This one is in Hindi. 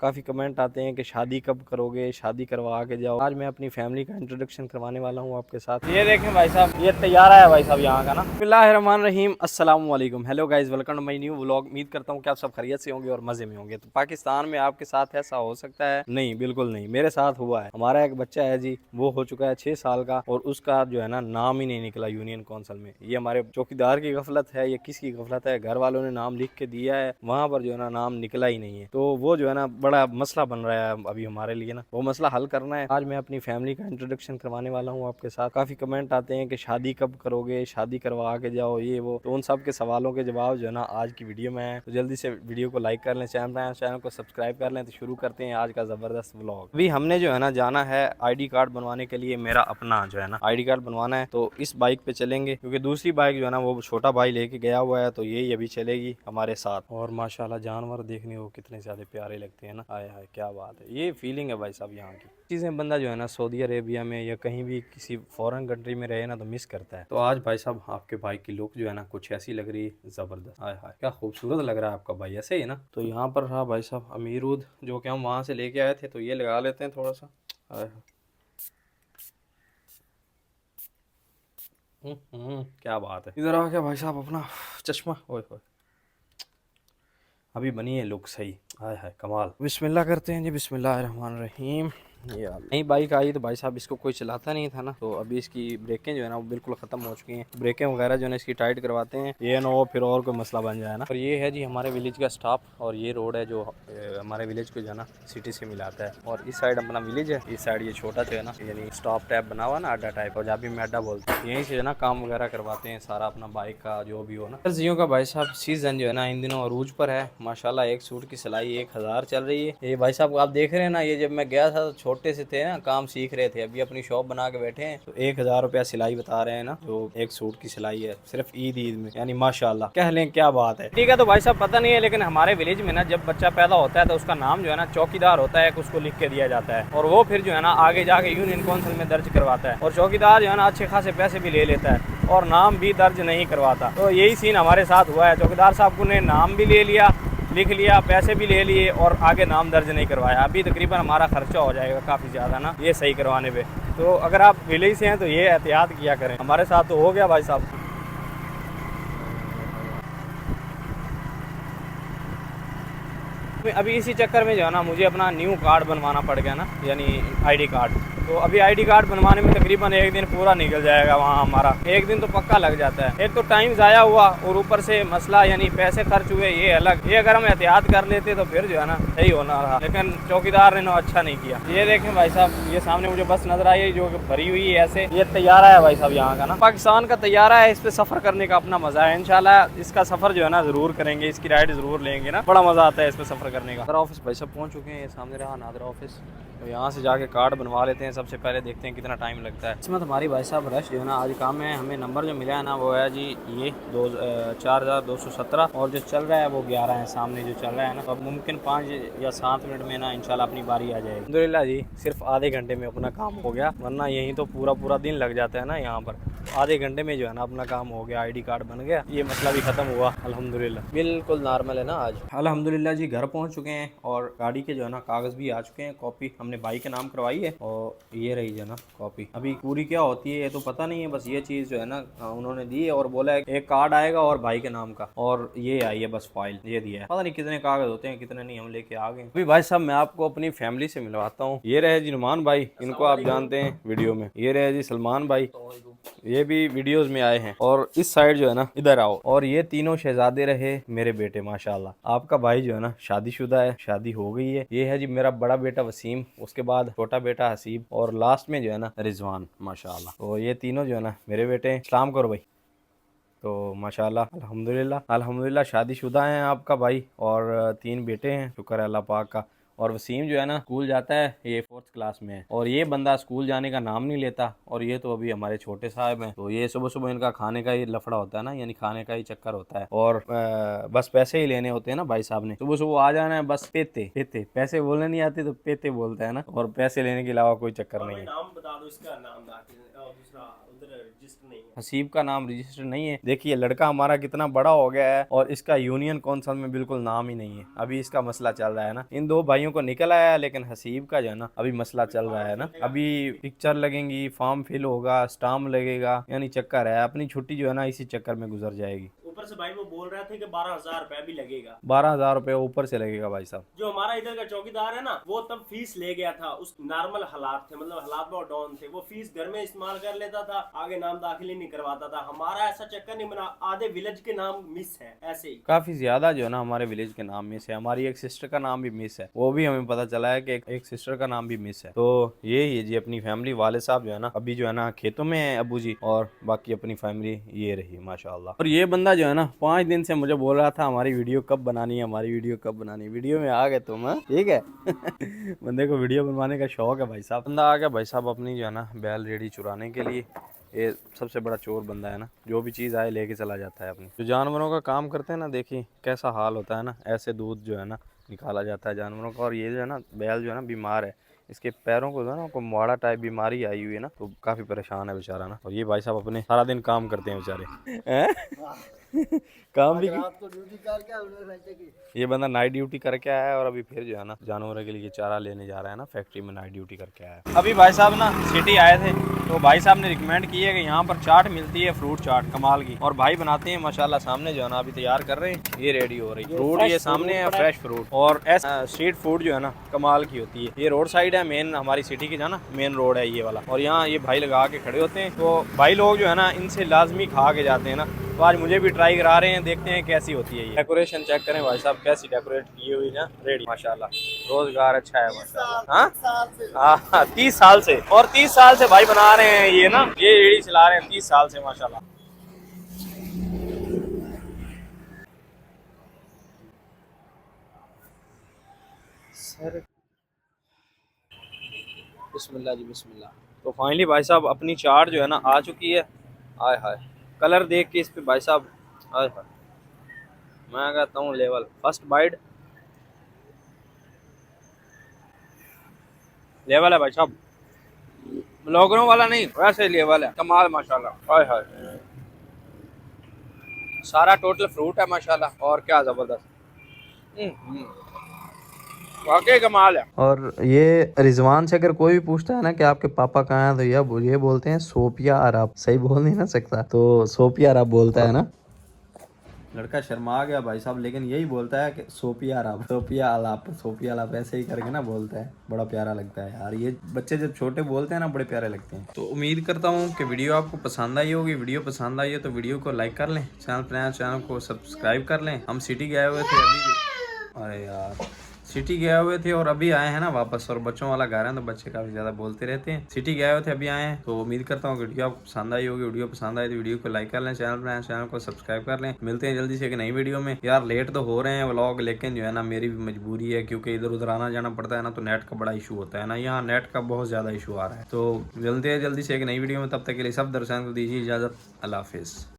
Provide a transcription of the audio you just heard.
काफ़ी कमेंट आते हैं कि शादी कब करोगे, शादी करवा के जाओ। आज मैं अपनी फैमिली का इंट्रोडक्शन करवाने वाला हूँ आपके साथ। ये देखें भाई साहब, ये तैयार है भाई साहब यहाँ का ना। बिस्मिल्लाहिर्रहमानिर्रहीम, अस्सलाम वालेकुम, hello guys, welcome to my new vlog. उम्मीद करता हूँ कि आप सब खैरियत से होंगे और मज़े में होंगे। तो पाकिस्तान में आपके साथ ऐसा हो सकता है? नहीं, बिल्कुल नहीं, मेरे साथ हुआ है। हमारा एक बच्चा है जी, वो हो चुका है 6 साल का और उसका जो है ना नाम ही नहीं निकला यूनियन काउंसिल में। ये हमारे चौकीदार की गफलत है या किसकी गफलत है, घर वालों ने नाम लिख के दिया है, वहाँ पर जो है ना नाम निकला ही नहीं है। तो वो जो है ना बड़ा मसला बन रहा है अभी हमारे लिए ना, वो मसला हल करना है। आज मैं अपनी फैमिली का इंट्रोडक्शन करवाने वाला हूँ आपके साथ। काफ़ी कमेंट आते हैं कि शादी कब करोगे, शादी करवा के जाओ, ये वो। तो उन सब के सवालों के जवाब जो है ना आज की वीडियो में है। तो जल्दी से वीडियो को लाइक कर लें, चैनल को सब्सक्राइब कर लें। तो शुरू करते हैं आज का ज़बरदस्त व्लॉग। अभी हमने जो है ना जाना है ID कार्ड बनवाने के लिए। मेरा अपना जो है ना ID कार्ड बनवाना है, तो इस बाइक पे चलेंगे क्योंकि दूसरी बाइक जो है ना वो छोटा भाई लेके गया हुआ है, तो यही अभी चलेगी हमारे साथ। और माशाल्लाह जानवर देखने को कितने ज़्यादा प्यारे लगते हैं ना, हाय हाय क्या बात है। ये फीलिंग है भाई साहब यहाँ की चीज़ें बंदा जो है ना सऊदी अरेबिया में या कहीं भी किसी फॉरेन कंट्री में रहे ना तो मिस करता है। तो आज भाई साहब आपके भाई की लुक जो है ना कुछ ऐसी लग रही है ज़बरदस्त। हाय हाय क्या खूबसूरत लग रहा है आपका भाई, ऐसे ही ना। तो यहाँ पर रहा भाई साहब अमीरूद, जो कि हम वहाँ से लेके आए थे, तो ये लगा लेते हैं थोड़ा सा। हाय हाय क्या बात है। इधर आ गया भाई साहब अपना चश्मा, ओए होए अभी बनी है लुक सही। हाय हाय कमाल। बिस्मिल्लाह करते हैं जी, बिस्मिल्लाहिर्रहमानिर्रहीम। ये नई बाइक आई तो भाई साहब इसको कोई चलाता नहीं था ना, तो अभी इसकी ब्रेकें जो है ना वो बिल्कुल ख़त्म हो चुकी हैं। ब्रेकें वगैरह जो है ना इसकी टाइट करवाते हैं, ये ना हो फिर और कोई मसला बन जाए ना। और ये है जी हमारे विलेज का स्टाफ, और ये रोड है जो हमारे विलेज को जो है ना सिटी से मिलाता है। और इस साइड अपना विलेज है, इस साइड ये छोटा जो है ना यानी स्टॉप टाइप बना हुआ ना, अड्डा टाइप, पंजाबी में अड्डा बोलते हैं। यहीं से जो है ना काम वगैरह करवाते हैं सारा अपना बाइक का जो भी हो ना। सर्दियों का भाई साहब सीजन जो है ना इन दिनों अरूज पर है। माशाल्लाह एक सूट की सिलाई 1000 चल रही है। ये भाई साहब आप देख रहे हैं ना, ये जब मैं गया था तो छोटे से थे ना, काम सीख रहे थे, अभी अपनी शॉप बना के बैठे हैं। तो 1000 रुपया सिलाई बता रहे हैं ना, जो एक सूट की सिलाई है सिर्फ ईद में, यानी माशाल्लाह कह लें क्या बात है। ठीक है, तो भाई साहब पता नहीं है लेकिन हमारे विलेज में ना जब बच्चा पैदा होता है तो उसका नाम जो है ना चौकीदार होता है, उसको लिख के दिया जाता है और वो फिर जो है ना आगे जाके यूनियन काउंसिल में दर्ज करवाता है। और चौकीदार जो है ना अच्छे खासे पैसे भी ले लेता है और नाम भी दर्ज नहीं करवाता। तो यही सीन हमारे साथ हुआ है। चौकीदार साहब ने नाम भी ले लिया, लिख लिया, पैसे भी ले लिए और आगे नाम दर्ज नहीं करवाया। अभी तकरीबन हमारा खर्चा हो जाएगा काफ़ी ज़्यादा ना ये सही करवाने पे। तो अगर आप विलेज से हैं तो ये एहतियात किया करें। हमारे साथ तो हो गया भाई साहब। अभी इसी चक्कर में जो है ना मुझे अपना न्यू कार्ड बनवाना पड़ गया ना, यानी ID कार्ड। तो अभी ID कार्ड बनवाने में तकरीबन एक दिन पूरा निकल जाएगा वहाँ हमारा, एक दिन तो पक्का लग जाता है। एक तो टाइम ज़ाया हुआ और ऊपर से मसला यानी पैसे खर्च हुए, ये अलग। ये अगर हम एहतियात कर लेते तो फिर जो है ना सही होना रहा, लेकिन चौकीदार ने अच्छा नहीं किया। ये देखें भाई साहब, ये सामने मुझे बस नजर आई है जो भरी हुई है ऐसे। ये तैयारा है भाई साहब यहाँ का ना, पाकिस्तान का तैयारा है। इस पे सफ़र करने का अपना मज़ा है। इंशाल्लाह इसका सफ़र जो है ना ज़रूर करेंगे, इसकी राइड ज़रूर लेंगे ना, बड़ा मज़ा आता है इस पे सफ़र करने का। नादरा ऑफिस भाई साहब पहुँच चुके हैं, ये सामने रहा नादरा ऑफिस। तो यहाँ से जाके कार्ड बनवा लेते हैं। सबसे पहले देखते हैं कितना टाइम लगता है इसमें। हमारी भाई साहब रश जो है ना आज काम है। हमें नंबर जो मिला है ना वो है जी ये 4217 और जो चल रहा है वो 11 है सामने जो चल रहा है ना। तो अब मुमकिन 5 या 7 मिनट में ना इंशाल्लाह अपनी बारी आ जाएगी। अल्हम्दुलिल्लाह जी सिर्फ आधे घंटे में अपना काम हो गया, वरना यहीं तो पूरा पूरा दिन लग जाता है ना यहाँ पर। आधे घंटे में जो है ना अपना काम हो गया, ID कार्ड बन गया, ये मसला भी खत्म हुआ अल्हम्दुलिल्लाह। बिल्कुल नॉर्मल है ना आज अल्हम्दुलिल्लाह जी। घर पहुँच चुके हैं और गाड़ी के जो है ना कागज़ भी आ चुके हैं। कॉपी हमने भाई के नाम करवाई है और ये रही जो है ना कॉपी। अभी पूरी क्या होती है ये तो पता नहीं है, बस ये चीज़ जो है ना उन्होंने दी है और बोला है एक कार्ड आएगा और भाई के नाम का, और ये आई है बस फाइल ये दिया है। पता नहीं कितने कागज होते हैं कितने नहीं, हम लेके आ गए। अभी भाई साहब मैं आपको अपनी फैमिली से मिलवाता हूँ। ये रहे जी नुमान भाई, इनको आप जानते हैं वीडियो में। ये रहे जी सलमान भाई, ये भी वीडियोस में आए हैं। और इस साइड जो है ना इधर आओ, और ये तीनों शहजादे रहे मेरे बेटे माशाल्लाह। आपका भाई जो है ना शादीशुदा है, शादी हो गई है। ये है जी मेरा बड़ा बेटा वसीम, उसके बाद छोटा बेटा हसीब और लास्ट में जो है ना रिजवान माशाल्लाह। तो ये तीनों जो है ना मेरे बेटे हैं। सलाम करो भाई। तो माशाल्लाह अल्हम्दुलिल्लाह अल्हम्दुलिल्लाह शादीशुदा हैं आपका भाई और 3 बेटे हैं, शुक्र है अल्लाह पाक का। और वसीम जो है ना स्कूल जाता है, ये 4th क्लास में है। और ये बंदा स्कूल जाने का नाम नहीं लेता। और ये तो अभी हमारे छोटे साहब हैं, तो ये सुबह सुबह इनका खाने का ही लफड़ा होता है ना, यानी खाने का ही चक्कर होता है। और बस पैसे ही लेने होते हैं ना भाई साहब ने, सुबह सुबह आ जाना है बस। पेते पेते पैसे बोलने नहीं आते तो पेते बोलता है ना, और पैसे लेने के अलावा कोई चक्कर नहीं है। नाम बता दो इसका, नाम दूसरा रजिस्टर नहीं है। हसीब का नाम रजिस्टर नहीं है। देखिए लड़का हमारा कितना बड़ा हो गया है और इसका यूनियन काउंसिल में बिल्कुल नाम ही नहीं है। अभी इसका मसला चल रहा है ना, इन दो भाइयों को निकल आया, लेकिन हसीब का जो है ना अभी मसला चल रहा है ना। अभी पिक्चर लगेंगी, फॉर्म फिल होगा, स्टाम्प लगेगा, यानी चक्कर है। अपनी छुट्टी जो है ना इसी चक्कर में गुजर जाएगी। ऊपर से भाई वो बोल रहे थे कि 12,000 रुपया भी लगेगा। 12,000 रुपये ऊपर से लगेगा भाई साहब। जो हमारा इधर का चौकीदार है ना, वो तब फीस ले गया था। उस नॉर्मल हालात थे, मतलब हालात बहुत डाउन थे, वो फीस घर में इस्तेमाल कर लेता था, आगे नाम दाखिल ही नहीं करवाता था। हमारा ऐसा चक्कर नहीं बना, आधे विलेज के नाम मिस है ऐसे ही। काफी ज्यादा जो है ना हमारे विलेज के नाम मिस है। हमारी एक सिस्टर का नाम भी मिस है, वो भी हमें पता चला है कि एक सिस्टर का नाम भी मिस है। तो यही है जी अपनी फैमिली। वाले साहब जो है ना अभी जो है ना खेतों में है अबू जी, और बाकी अपनी फैमिली ये रही माशाल्लाह। और ये बंदा जो है ना 5 दिन से मुझे बोल रहा था हमारी वीडियो कब बनानी है, हमारी वीडियो कब बनानी है। वीडियो में आ गए तुम, ठीक है। बंदे को वीडियो बनवाने का शौक है भाई साहब। बंदा आ गया भाई साहब अपनी जो है ना बैल रेडी चुराने के लिए। ये सबसे बड़ा चोर बंदा है ना, जो भी चीज़ आए लेके चला जाता है अपनी। जो जानवरों का काम करते हैं ना, देखिए कैसा हाल होता है ना, ऐसे दूध जो है ना निकाला जाता है जानवरों का। और ये जो है ना बैल जो है ना बीमार है, इसके पैरों को जो है ना को मुआड़ा टाइप बीमारी आई हुई है ना, तो काफ़ी परेशान है बेचारा ना। और ये भाई साहब अपने सारा दिन काम करते हैं बेचारे। काम भी आपको ड्यूटी करके ये बंदा नाइट ड्यूटी करके आया है, और अभी फिर जो है ना जानवरों के लिए चारा लेने जा रहा है ना, फैक्ट्री में नाइट ड्यूटी करके आया है। अभी भाई साहब ना सिटी आए थे, तो भाई साहब ने रिकमेंड की है कि यहाँ पर चाट मिलती है, फ्रूट चाट कमाल की, और भाई बनाते हैं माशाल्लाह। सामने जो है ना अभी तैयार कर रहे हैं, ये रेडी हो रही है फ्रूट, ये सामने है फ्रेश फ्रूट। और ऐसा स्ट्रीट फूड जो है ना कमाल की होती है। ये रोड साइड है, मेन हमारी सिटी की जो है ना मेन रोड है ये वाला, और यहाँ ये भाई लगा के खड़े होते हैं। तो भाई लोग जो है ना इनसे लाजमी खा के जाते हैं ना, तो आज मुझे भी ट्राई करा रहे हैं, देखते हैं कैसी होती है ये। डेकोरेशन चेक करें भाई साहब, कैसी डेकोरेट की हुई ना, रेडी माशाल्लाह। रोजगार अच्छा है माशाल्लाह। हाँ 30 साल से, और 30 साल से भाई बना रहे हैं ये ना, ये रेडी चला रहे हैं 30 साल से माशाल्लाह। सर बिस्मिल्लाह जी बिस्मिल्लाह। तो फाइनली भाई साहब अपनी चाट जो है ना आ चुकी है। आय हाय कलर देख के इस पे भाई साहब, आय हाय मैं कहता हूँ लेवल। फर्स्ट बाइट लेवल है भाई साहब, ब्लॉगरों वाला नहीं, वैसे लेवल है, कमाल माशाल्लाह। हाय हाय सारा टोटल फ्रूट है माशाल्लाह, और क्या जबरदस्त, वाकई कमाल है। और ये रिजवान से अगर कोई भी पूछता है ना कि आपके पापा कहाँ हैं, तो ये बोलते हैं सोपिया अरब। सही बोल नहीं ना सकता, तो सोपिया अरब बोलता है ना। लड़का शर्मा गया भाई साहब, लेकिन यही बोलता है कि सोपिया अरब, सोपिया अलाप ऐसे ही करके ना बोलता है। बड़ा प्यारा लगता है यार, ये बच्चे जब छोटे बोलते हैं ना बड़े प्यारे लगते हैं। तो उम्मीद करता हूँ कि वीडियो आपको पसंद आई होगी। वीडियो पसंद आई है तो वीडियो को लाइक कर लें, चैनल को सब्सक्राइब कर लें। हम सिटी गए हुए थे अभी, अरे यार सिटी गए हुए थे और अभी आए हैं ना वापस, और बच्चों वाला घर है तो बच्चे काफ़ी ज़्यादा बोलते रहते हैं। सिटी गए हुए थे अभी आए हैं, तो उम्मीद करता हूँ वीडियो आपको पसंद आई होगी। वीडियो पसंद आई तो वीडियो को लाइक कर लें, चैनल को सब्सक्राइब कर लें। मिलते हैं जल्दी से एक नई वीडियो में। यार लेट तो हो रहे हैं व्लॉग, लेकिन जो है ना मेरी भी मजबूरी है, क्योंकि इधर उधर आना जाना पड़ता है ना, तो नेट का बड़ा इशू होता है ना, यहाँ नेट का बहुत ज़्यादा इशू आ रहा है। तो मिलते हैं जल्दी से एक नई वीडियो में, तब तक के लिए सब दर्शकों को दीजिए इजाज़त। अल्लाह हाफिज़।